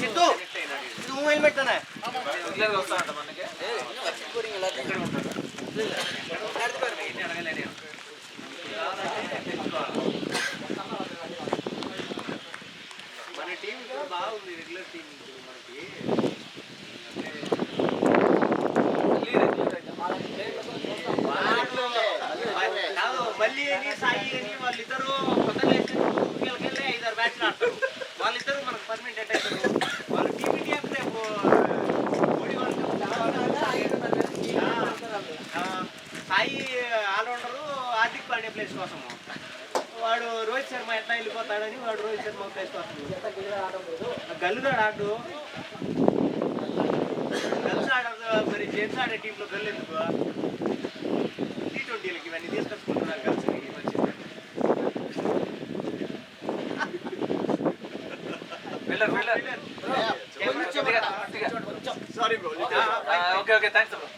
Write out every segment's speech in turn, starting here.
సిద్ధు నువ్వు హెల్మెట్ అనే మన టీం బాగుంది రెగ్యులర్ టీం మనకి మళ్ళీ అని సాయి అని వాళ్ళిద్దరు కొత్తకెళ్ళి 5-6 మ్యాచ్లు ఆడతారు వాళ్ళిద్దరు మనకు పర్మనెంట్ అట్ అవుతారు వాళ్ళు టీం ఇండియా రేపు సాయి ఆల్రౌండరు హార్దిక్ పాండ్యా ప్లేస్ కోసము వాడు రోహిత్ శర్మ ఎట్లా వెళ్ళిపోతాడని వాడు రోహిత్ శర్మ ప్లేస్ కోసం గల్లుగాడు ఆడు గల్స్ ఆడదు మరి జెంట్స్ ఆడే టీంలో గల్లు ఎందుకు T20లకి ఇవన్నీ తీసుకొచ్చుకుంటున్నారు girls sorry bro okay thanks bro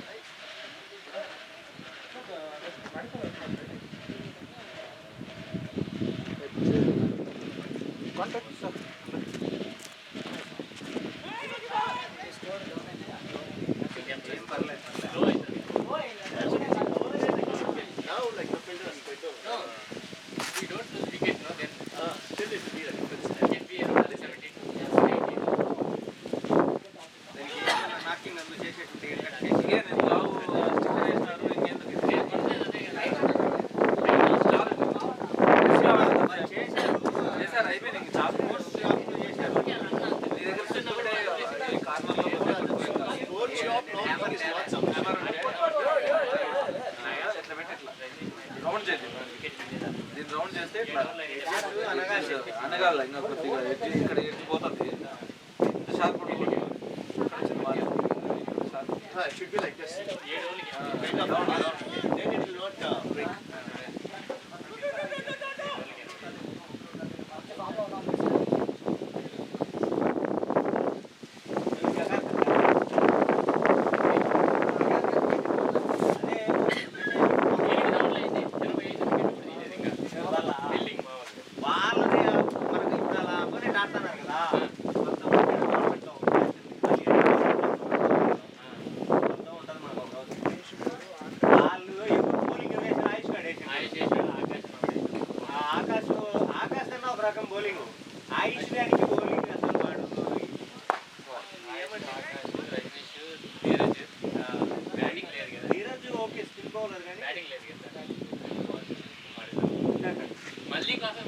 అనగాల ఇంకా కొద్దిగా ఇక్కడ ఎక్కిపోతుంది sharp should be like this then it will not break bowling ఆయుష్యానికి బౌలింగ్ అసలు వాడు ధీరజ్ ఓకే స్పిన్ బౌలర్ కానీ మళ్ళీ కాస్త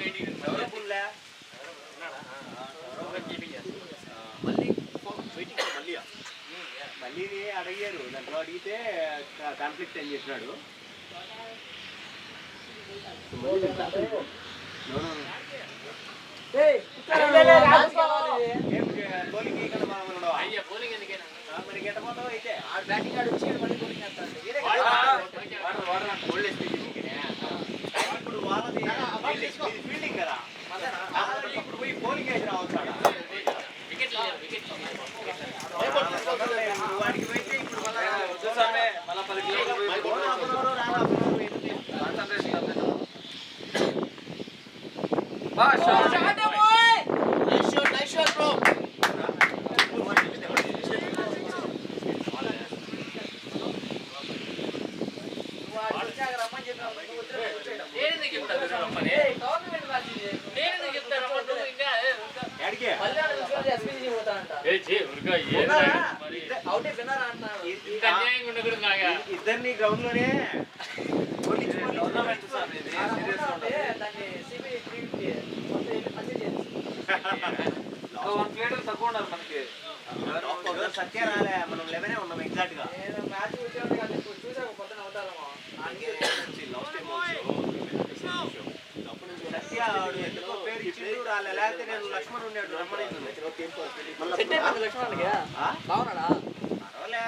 మళ్ళీ అడిగారు దాంట్లో అడిగితే కాన్ఫ్లిక్ట్ ఏం చేసినాడు మరి గెట్టపోతావు అయితే బ్యాటింగ్ ఆడి వచ్చి మళ్ళీ బౌలింగ్ వేస్తాడు ఇప్పుడు వాళ్ళది ఫీల్డింగ్ కదా ఇప్పుడు పోయి బౌలింగ్ వేసి రావచ్చు వాడికి పోయితే ఇప్పుడు మళ్ళీ 10 కిలోమీటర్లు ఇద్దరిని గ్రౌండ్ లోనే తక్కువ ఉన్నారు మనకి సత్య రాలే మనం 11 ఉన్నాం ఎగ్జాక్ట్ గా సత్య ఎందుకో పేరు ఇచ్చిండు రాలే లేకపోతే నేను లక్ష్మణ్ ఉన్నాడు పర్వాలే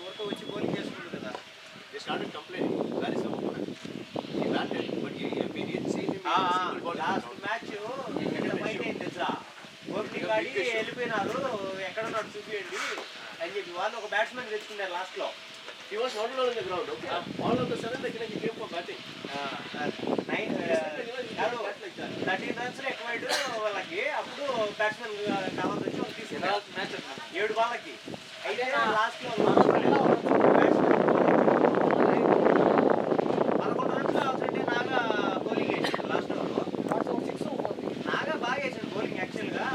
ఊరితో వచ్చి బౌలింగ్ చేసుకుంటు కదా లాస్ట్ మ్యాచ్ వెళ్ళిపోయినారు, ఎక్కడ ఉన్నాడు చూపియండి అని చెప్పి వాళ్ళు ఒక బ్యాట్స్మెన్ తెచ్చుకున్నారు లాస్ట్ లో. He was not alone in the ground. Okay. All of a sudden, he came for batting. 13 runs ఎక్కువైడ్ వాళ్ళకి. అప్పుడు బ్యాట్స్మెన్ కావాల్సి వచ్చి వాళ్ళు తీసుకున్నారు 7 బాళ్ళకి. అయితే లాస్ట్ లో 11 runs అవుతుంటే నాగా బౌలింగ్ వేసాడు లాస్ట్ ఓవర్లో. నాగా బాగా వేసాడు బౌలింగ్. యాక్చువల్ గా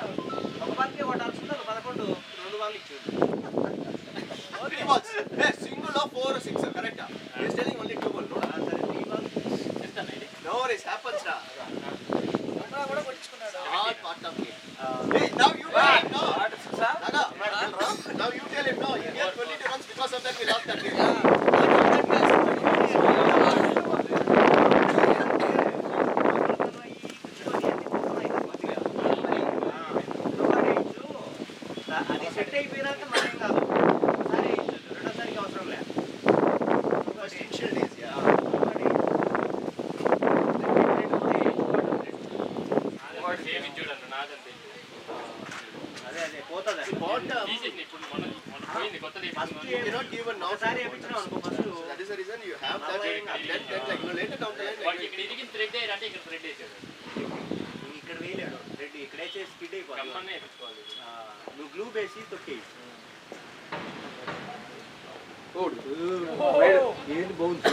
ఒక బాల్కే కొట్టాల్సింది 11 2 బాల్ ఇచ్చాడు. Single of 4 or 6, correct? He is telling only 2 balls. No worries, happens na. All part of it. Hey, now you tell him no. Now you tell him no. You get 22 runs because of that we lost that game. అది set అయిపోయినాక మనం కాదు రెండోసారికి అవసరం లేదు. అదే పోతుంది. ఒకసారి వేయించినాం అనుకో first. That is the reason you have that. Later down the line. ఇక్కడ వేయలేడు రెడ్డి, ఇక్కడే చేసి స్కిడ్ అయిపోతుంది. నువ్వు గ్లూ వేసి తొక్కేయి. ఏంటి బాగుంది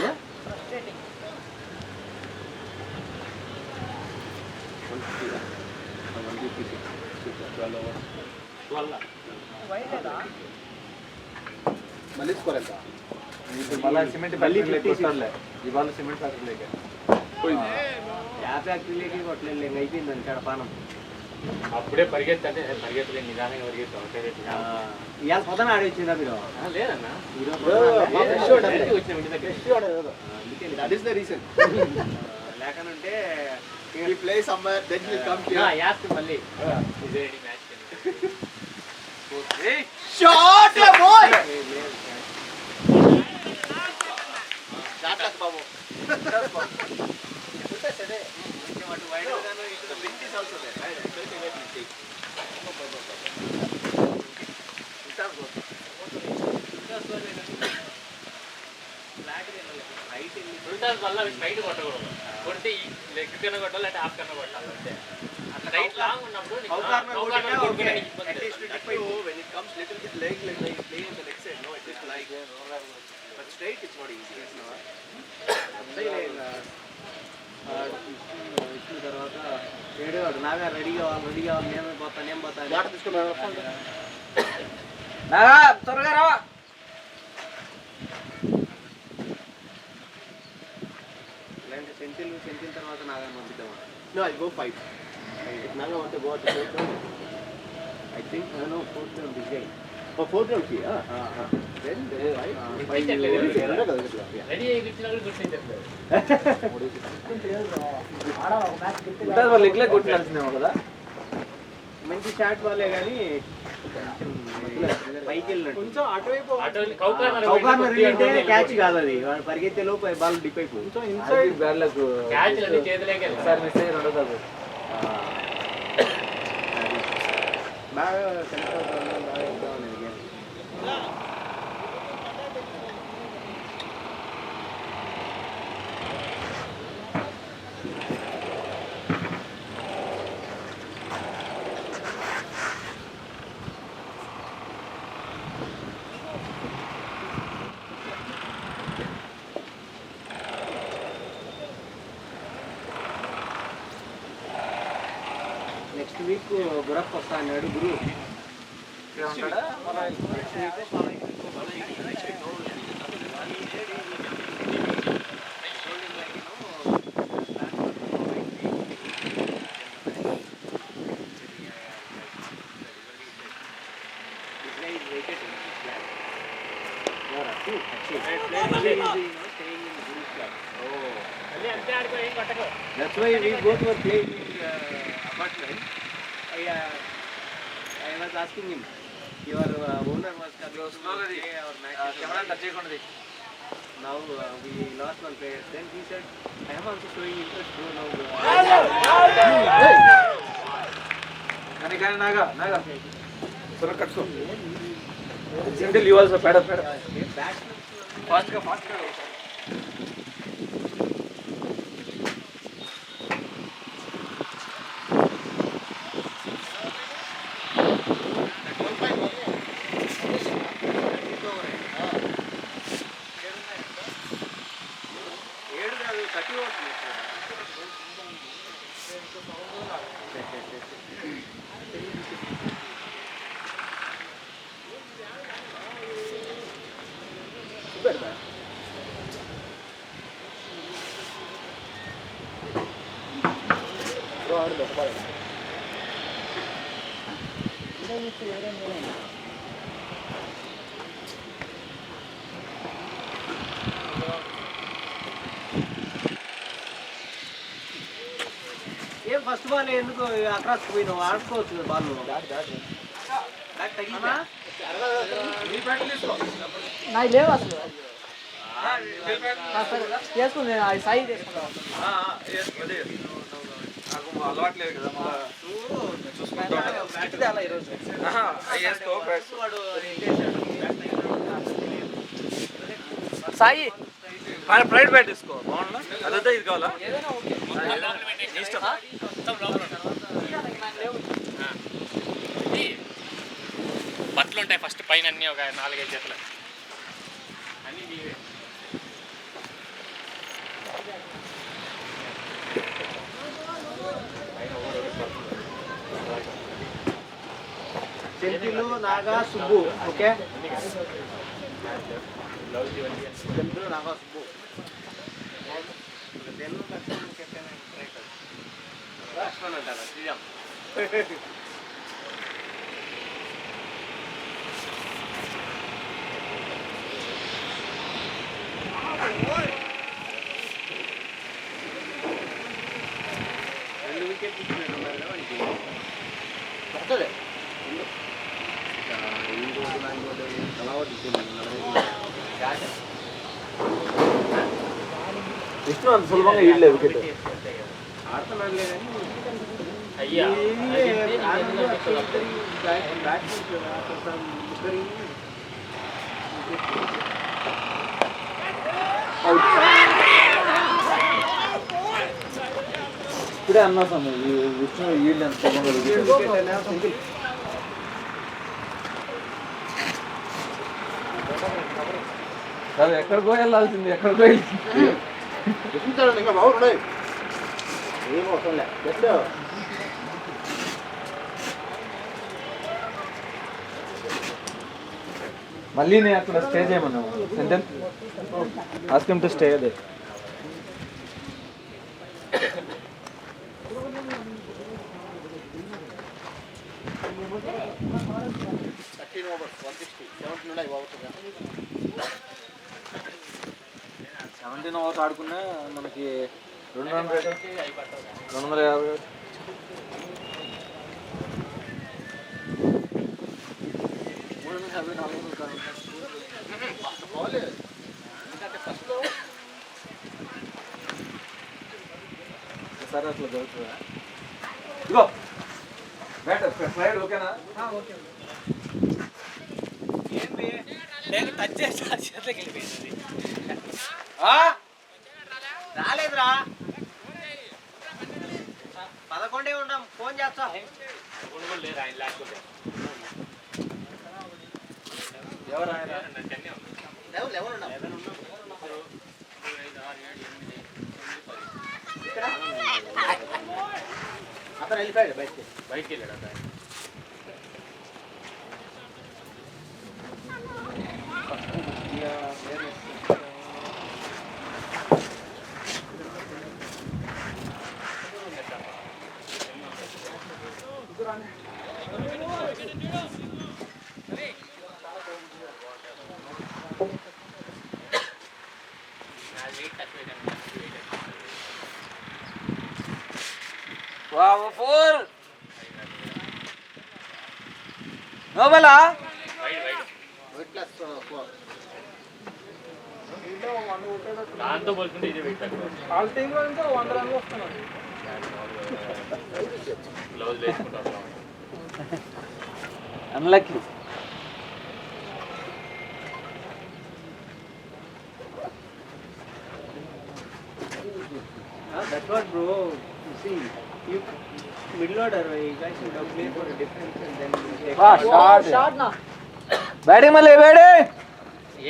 మళ్ళీ స్కోర్ ఎంత? మళ్ళీ సిమెంట్ ఇవాళ సిమెంట్ ఫ్యాక్టరీలోకి 50 ఫ్యాక్టరీలోకి కొట్టలేదు. అయిపోయింది అని కడపానం. అప్పుడే పరిగెత్తంటే పరిగెత్తలేదు, నిదానంగా పరిగెత్తాం. ఇవాళ పొద్దున ఆడొచ్చిందా మీరు? లేదన్నా, That is the reason. లేకనుంటే He plays somewhere, then he'll come here. మళ్ళీ ఇదే match Shot, boy! Shot, babu. The wind is also there. వల్ల స్ట్రైట్ కొట్టకూడదు. కొడితే లెగ్ కన్నా కొట్టాలి, అంటే హాఫ్ కన్నా కొట్టాలి. అంటే రైట్ లాంగ్ ఉన్నప్పుడు When it comes little bit leg playing on the leg side, no, it is like. But straight it's not easy. ఇచ్చిన తర్వాత ఏడేవాడు నాగా రెడీ కావాలి నేను పోతాను. త్వరగా రా. ఇలాంటి సెంటిల్ తర్వాత Naga పంపిద్దామా? No, I'll go 5. If Naga want to go to 4th round, I think no 4th round is right. Oh, 4th round ki? Then 5. Ready అయ్యి ఇచ్చినప్పుడు గుర్తించట్లేదు. వాళ్ళు ఎట్లా కొట్టినాల్సిందేమో కదా. మంచి షాట్ బాలే కానీ పైకి వెళ్ళినట్టు కొంచెం అటువైపు అంటే క్యాచ్ కాదు అది. వాడు పరిగెత్తే లోపు బాల్ డిప్ అయిపోయి కొంచెం ఇన్సైడ్ బ్యాట్లకు క్యాచ్ చేతిలోకి ఒకసారి మిస్ అయ్యి రెండోసారి బాగా సెలెక్ట్ అవుతుంది. బాగా ఇద్దామని నెక్స్ట్ వీక్ గురప్ వస్తా అన్నాడు గురు. That's why we both were playing in apartment. I was asking him, your owner was coming to play our match. Now we lost one player. Then he said, I am also showing interest. Now Naga Naga త్వరగా కట్టుకో single ఇవ్వాలి sir పేడ పేడ ఫాస్ట్గా ఫాస్ట్గా ఏం first ball ఎందుకు across పోయినావు ఆడుకోవచ్చు కదా బాల్ తగిలిందా నాకు లేవు అసలు చేసుకుంది అది సాయి చేసుకుంటాను నాకు అలవాట్లేదు కదా అలా ఈరోజు వాడు సాయి ప్రైవేట్ బ్యాట్ తీసుకో బాగుందా అదంతా ఇది కావాలా ఇష్టం బట్టలు ఉంటాయి ఫస్ట్ పైన అన్ని ఒక 4-5 జతలు అన్నీ నీవే సెంటిలు నాగా సుబ్బు ఓకే సెంటిలు నాగా సుబ్బు లక్ష్మణ్ అంటారా శ్రీరామ్ రెండు వికెట్లు ఇచ్చినట్టు ఉన్నారు కదా వాడికి పడుతుంది విష్ణు అంత సులభంగా ఇళ్ళే వికెట్ ఆడుతున్నాడులే కానీ అయ్యా ఇప్పుడే అన్నా స్వామి విష్ణు వీళ్ళు ఎంత సులభంగా వికెట్ ఎక్కడికో వెళ్ళాల్సింది ఎక్కడికో ఇంకా బాగున్నాయి ఏం అవసరం లే జస్ట్ మళ్ళీ నేను అక్కడ స్టే చేయమన్నాము సెంటెన్ ఆస్కమ్ టు స్టే అదే overs 160 17 ఉన్నాయి ఓవర్స్ 17 ఓవర్స్ ఆడుకున్నా మనకి 250 సరే అట్లా జరుగుతుందా ఇగో బ్యాటర్ స్లైడ్ ఓకేనా ఓకే ఏంటి నేను టచ్ చేసి చేతికి వెళ్ళిపోయింది రాలేదురా 11 ఉన్నాం ఫోన్ చేస్తా లేరు ఆయన లేకపోతే ఎవరు ఆయన లెవెన్ ఉన్నాం అతను వెళ్ళిపోయాడు బయటికి వెళ్ళాడు అతను Wow, 4. Nobala. వెయిట్ ప్లస్ 4 దాంతో పోల్చుకుంటే ఇది వెయిట్ తక్కువ వాళ్ళ టీంలో నుంచి 100 రన్లు వస్తున్నాడు గ్లౌజ్ వేసుకుంటాం unlucky. That's what, bro. You see, you middle order, you guys should have played for a difference and then you take. Short నా బ్యాటింగ్ మళ్ళీ బ్యాటింగ్.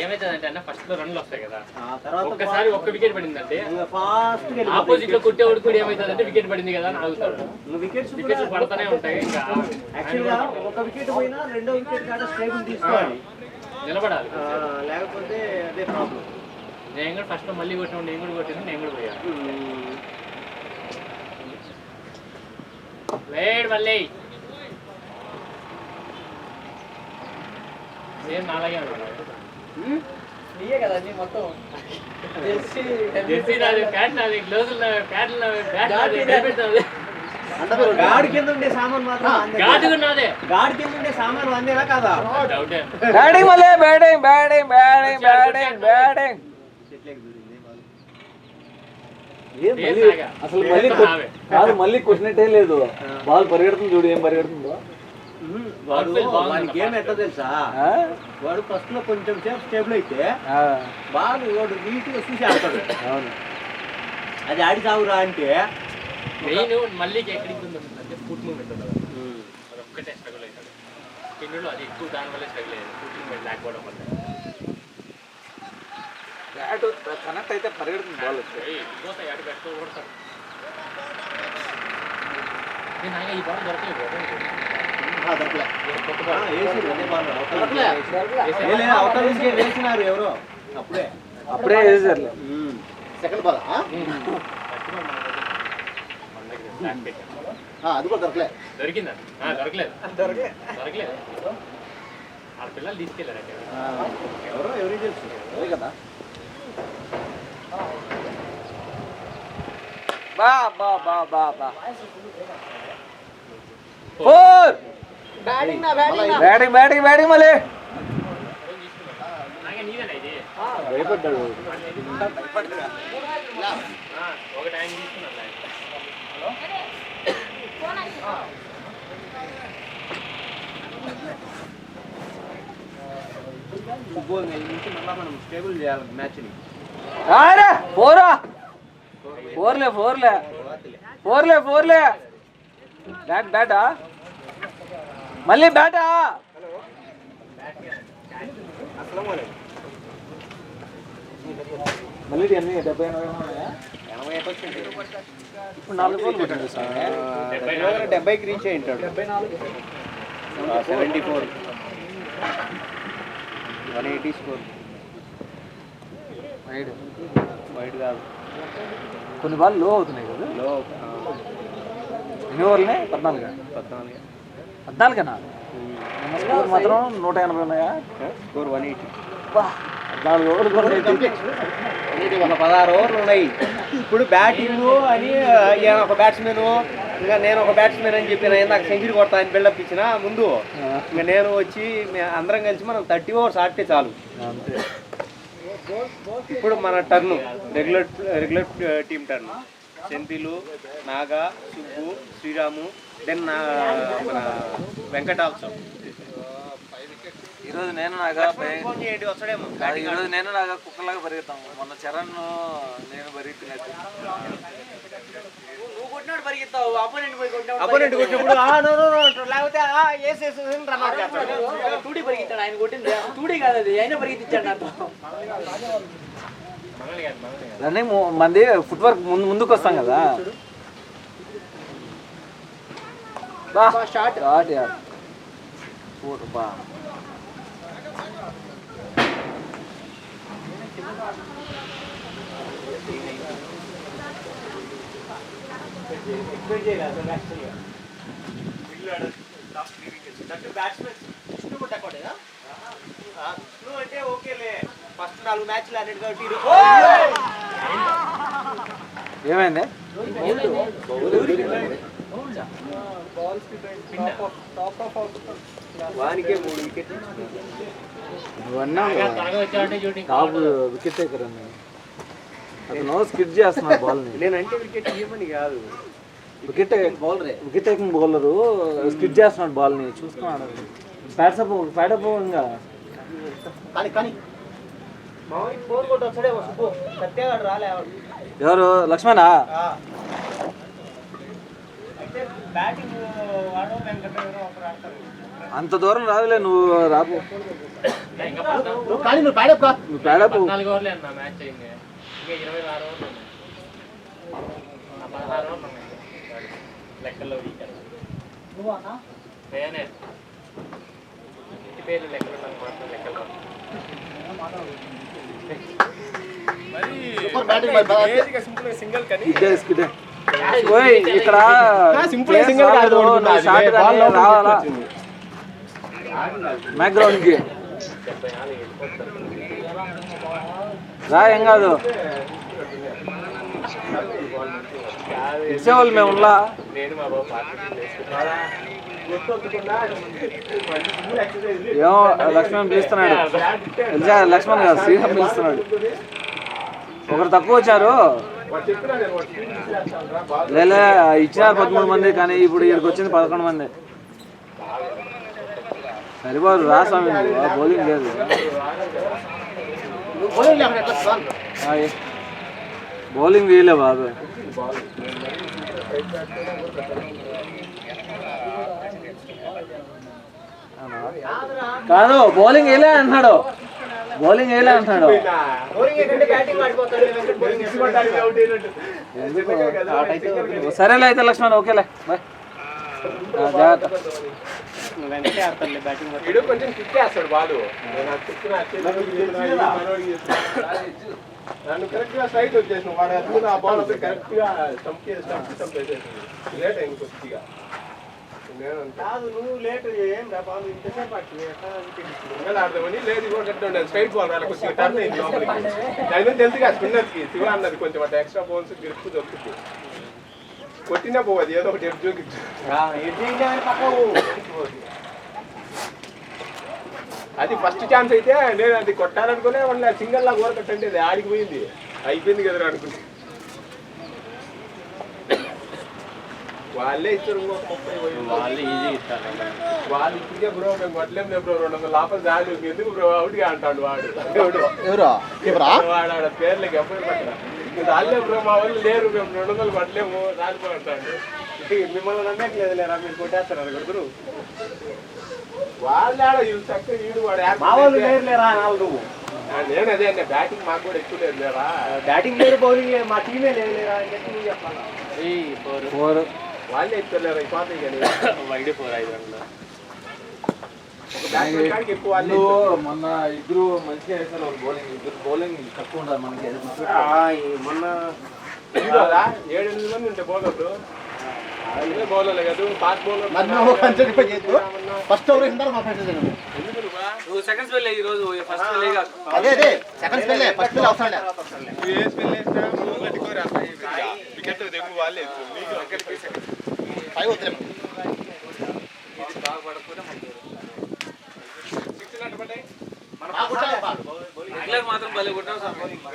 ఏమైతుందంటే అన్న ఫస్ట్ లో రన్లు వస్తాయి కదా, తర్వాత ఒక్కసారి ఒక్క వికెట్ పడిందంటే ఫాస్ట్ ఆపోజిట్ లో కొట్టేవాడు కూడా ఏమైతుందంటే వికెట్ పడింది కదా అని ఆగుతాడు. వికెట్స్ వికెట్లు పడతానే ఉంటాయి, ఇంకా యాక్చువల్ గా ఒక వికెట్ పోయినా రెండో వికెట్ కాడ స్టేబుల్ తీసుకోవాలి, నిలబడాలి. లేకపోతే అదే ప్రాబ్లం. నేను కూడా ఫస్ట్ లో మళ్ళీ కొట్టిన నేను కూడా కొట్టింది, నేను కూడా పోయాను. లేడు మళ్ళీ సేమ్ నాలాగే ఉన్నాడు. నీయే కదా నీ మొత్తం జెర్సీ నాది, ప్యాంట్ నాది, గ్లౌజులు నావి, ప్యాంట్లు నావి, బ్యాట్ నాది, హెల్మెట్ నాది. గాడి కింద ఉండే సామాన్ మాత్రం గాజు కూడా నాదే. గాడి కింద ఉండే సామాన్ వందేనా కదా? డౌటే. బ్యాటింగ్ మళ్ళీ batting batting batting batting batting. అసలు మళ్ళీ కాదు, మళ్ళీ కొట్టినట్టే లేదు. బాల్ పరిగెడుతుంది చూడు, ఏం పరిగెడుతుందో. వాడు వాడి గేమ్ ఎట్లా తెలుసా, వాడు ఫస్ట్ లో కొంచెం సేపు స్టేబుల్ అయితే బాల్ వాడు నీట్ గా చూసి ఆడతాడు. అవును, అది ఆడి సాగురా అంటే మెయిన్ మళ్ళీ ఎక్కడికి ఉందంటే ఫుట్ మూవ్మెంట్ ఉండదు, అది ఒక్కటే స్ట్రగుల్ అవుతాడు. కిందలో అది ఎక్కువ దాని వల్ల స్ట్రగుల్ అయ్యేది, ఫుట్ మూవ్మెంట్ లేకపోవడం వల్ల. బ్యాట్ కనెక్ట్ అయితే పరిగెడుతుంది బాల్ వచ్చి. పోతాయి అటు పెట్టుకో కొడతాడు. నేను ఆయన ఈ బాల్ దొరకలేదు, అవతల నుంచి వేసినారు ఎవరో అప్పుడే వేసారు. సెకండ్ బాల్ అది కూడా దొరకలే. దొరికిందా? దొరకలేదు. వాళ్ళ పిల్లలు తీసుకెళ్ళారంటే ఎవరో ఎవరికి తెలుసు అదే కదా. బా బా బా బా బా. ఫోర్. బ్యాటింగ్ నా బ్యాటింగ్ నా బ్యాటింగ్ బ్యాటింగ్ బ్యాటింగ్ మళ్ళీ. నాకే నీదేనా ఇది? భయపడ్డాడు. ఒకటి ఆయన తీసుకున్నాను. ఫుట్బాల్ నుంచి మళ్ళీ మనం స్టేబుల్ చేయాలి మ్యాచ్ని. ఫోర్లే బ్యాటా మళ్ళీ బ్యాటా. మళ్ళీ 70 ఇప్పుడు 4 గోల్ కొట్టాడు సార్. 70కి రీచ్ అయి ఉంటాడు. 74 180 స్కోర్. వైడ్ కాదు, కొన్ని బాల్ లో అవుతున్నాయి కదా. లో ఎన్ని ఓవర్లనే? 14 స్కోర్ మాత్రం 180 ఉన్నాయా? స్కోర్ 180. 14 ఓవర్లు కూడా 16 ఓవర్లు ఉన్నాయి. ఇప్పుడు బ్యాటింగ్ అని ఒక బ్యాట్స్మెన్, ఇంకా నేను ఒక బ్యాట్స్మెన్ అని చెప్పిన నాకు సెంచరీ కొడతా అని బిల్డప్ ఇచ్చిన ముందు, ఇంకా నేను వచ్చి అందరం కలిసి మనం 30 ఓవర్స్ ఆడితే చాలు. ఇప్పుడు మన turn, regular team turn. Senthil, Naga, Subbu, Sriram, then మన వెంకట ఆల్సో. ఈరోజు నేను నాగా వస్తాడేమో. ఈరోజు నేను నాగా కుక్కలాగా పరిగెత్తాము. మొన్న చరణ్ నేను పరిగెత్తినట్టు. నువ్వు కొట్టినాడు పరిగెత్తావు, అపోనెంట్ పోయి అపోనెంట్ కొట్టినప్పుడు లేకపోతే రన్ అవుట్ చేస్తాడు. టూడీ పరిగెత్తాడు, ఆయన కొట్టింది టూడీ కాదు, అది అయినా పరిగెత్తించాడు నాతో. రన్నింగ్ మంది ఫుట్ వర్క్ ముందుకు వస్తాం కదా. షార్ట్ యార్ బా. ఎక్స్పెక్ట్ చేయలేదు యాక్చువల్గా. బ్యాట్స్మెన్ విష్ణు కొట్టకూడదా? విష్ణు అంటే ఓకేలే, ఫస్ట్ 4 మ్యాచ్లు ఆడాడు కాబట్టి. ఏమైంది? వానికే 3 వికెట్లు. నువ్వన్నా త్వరగా వచ్చావంటే షూటింగ్ టాప్ వికెట్ టేకర్ అని. అతను స్కిడ్ చేస్తున్నాడు బాల్ని. నేనంటే వికెట్ ఇవ్వమని కాదు, వికెట్ టేకింగ్ బౌలరు స్కిడ్ చేస్తున్నాడు బాల్ని చూసుకున్నాడు. ప్యాడప్ ఇంకా కానీ మామూలు ఫోర్ కొట్టి వచ్చాడే వస్తు కట్టేవాడు రాలేవాడు. ఎవరు లక్ష్మణా? అయితే బ్యాటింగ్ వాడు వెంకటరావు ఒకరు ఆడతారు. అంత దూరం రాదులే నువ్వు రాపు. కానీ నువ్వు ప్యాడప్ కా నువ్వు ప్యాడప్ 14 ఓవర్లే అన్న మ్యాచ్ అయింది. ఇంకా 26 ఓవర్లు ఉన్నాయి. 16 ఓవర్లు ఉన్నాయి లెక్కల్లో వీకెండ్. నేనే ఇంటి పేరు లెక్కలు నాకు మాత్రం లెక్కల్లో super batting by Bharat. Single కానీ స్కిడ్ ఇక్కడ రావాలా బ్యాక్గ్రౌండ్ కి రా, ఏం కాదు ఇచ్చేవాళ్ళు మేము ఉన్నా. నేను మా బాబు పార్టీ ఏమో లక్ష్మణ్ పిలుస్తున్నాడు. లక్ష్మణ్ కాదు, శ్రీరామ్ పిలుస్తున్నాడు. ఒకరు తక్కువ వచ్చారు. లేదా ఇచ్చినారు 13 మంది, కానీ ఇప్పుడు ఇక్కడికి వచ్చింది 11 మంది. సరిపోదు రా స్వామి, బౌలింగ్ లేదు. బౌలింగ్ వేయలే బాబు. కాదు బౌలింగ్ వేయలే అంటున్నాడు. బౌలింగ్ వేయలే అంటున్నాడు. సరేలే అయితే లక్ష్మణ్, ఓకేలే బాయ్. జాగ్రత్త. వెంకటే ఆడతాడులే బ్యాటింగ్. వీడు కొంచెం కిక్ చేస్తాడు బాలు. నన్ను కరెక్ట్ గా స్ట్రైట్ వచ్చేసిన వాడు అతను ఆ బాల్ వస్తే కరెక్ట్ గా స్టంప్ వేసేసింది. లేట్ అయింది కొద్దిగా. కాదు నువ్వు లేట్ ఏం బాబు ఇంతసేపు ఆడదామని లేదు కూడా స్ట్రైట్ బాల్ రాలి కొద్దిగా టర్న్ అయింది లోపలికి. దాని మీద తెలుసుగా స్పిన్నర్కి శివ అన్నది కొంచెం అట్లా ఎక్స్ట్రా బౌన్స్ గ్రిప్ దొరుకుతుంది. కొట్టినా పోవది ఏదో ఒకటి ఎడ్జ్ అది ఫస్ట్ ఛాన్స్ అయితే నేను అది కొట్టాలనుకునే వాళ్ళ సింగల్ లా గోర కట్టండి, అది ఆడికి పోయింది. అయిపోయింది కదా అనుకుంది. వాళ్ళే ఇచ్చారు. వాళ్ళు ఈజీ ఇస్తారు. వాళ్ళు ఇప్పటికే బ్రో మేము కొట్టలేము బ్రో 200 లోపల దాడు ఎందుకు బ్రో అవుట్గా అంటాడు వాడు. వాడు ఆడ పేర్లకి ఎప్పుడు పట్టరా రాలే బ్రో, మా వాళ్ళు లేరు, మేము 200 కొట్టలేము రాలిపో అంటాడు. మిమ్మల్ని నమ్మట్లేదు లేరా, మీరు కొట్టేస్తారు అది కొడుతురు. వాళ్ళు ఆడ చక్కగా ఈడు వాడు మా వాళ్ళు లేరు లేరా నాలుగు. నేను అదే అన్న బ్యాటింగ్ మాకు కూడా ఎక్కువ లేదు లేరా. బ్యాటింగ్ లేదు, బౌలింగ్ లేదు, మా టీమే లేదు లేరా అని చెప్పి నువ్వు చెప్పాలా. 4 వాళ్ళే ఎక్కువ అయిపోతాయి కానీ వైడ్ 4 5 రన్లు. ఒక బ్యాట్స్మెన్ కాడికి ఎక్కువ వాళ్ళే మొన్న ఇద్దరు మంచిగా వేస్తారు. వాళ్ళు బౌలింగ్ ఇద్దరు బౌలింగ్ తక్కువ ఉంటారు మనకి. మొన్న 7-8 మంది ఉంటే బౌలర్లు. అదే బౌలర్లే కదా ఫాస్ట్ బౌలర్. ఫస్ట్ ఓవర్ వేసినారు మా ఫ్రెండ్స్. నువ్వు సెకండ్ స్పెల్ ఈ రోజు ఫస్ట్ స్పెల్ అదే సెకండ్ స్పెల్ ఫస్ట్ స్పెల్ అవసరం లేదు. వికెట్ దిగు వాళ్ళే 5 వద్దులే. మాత్రం భలే కొట్టావు.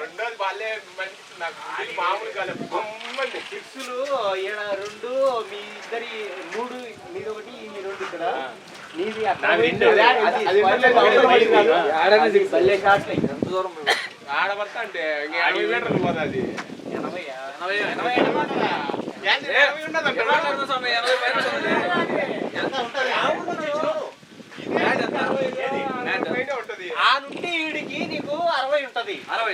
రెండోది వాళ్ళే నాకు మామూలు కాదు. సిక్స్లు 2 మీ ఇద్దరి 3 మీది ఒకటి మీ 2 ఇక్కడ నీది ఆడబడతా అంటే 80 మీటర్లు పోదు అది. 80 ఉంటది. ఆ నుండి ఈడికి నీకు 60 ఉంటది. 60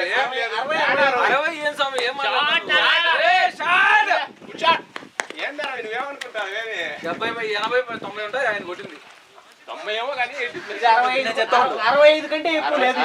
ఏం స్వామి ఏం ఏందా నువ్వేమనుకుంటావు? 70 80 90 ఉంటాయి. ఆయన కొట్టింది 90 ఏమో కానీ 65 కంటే ఎక్కువ లేదు.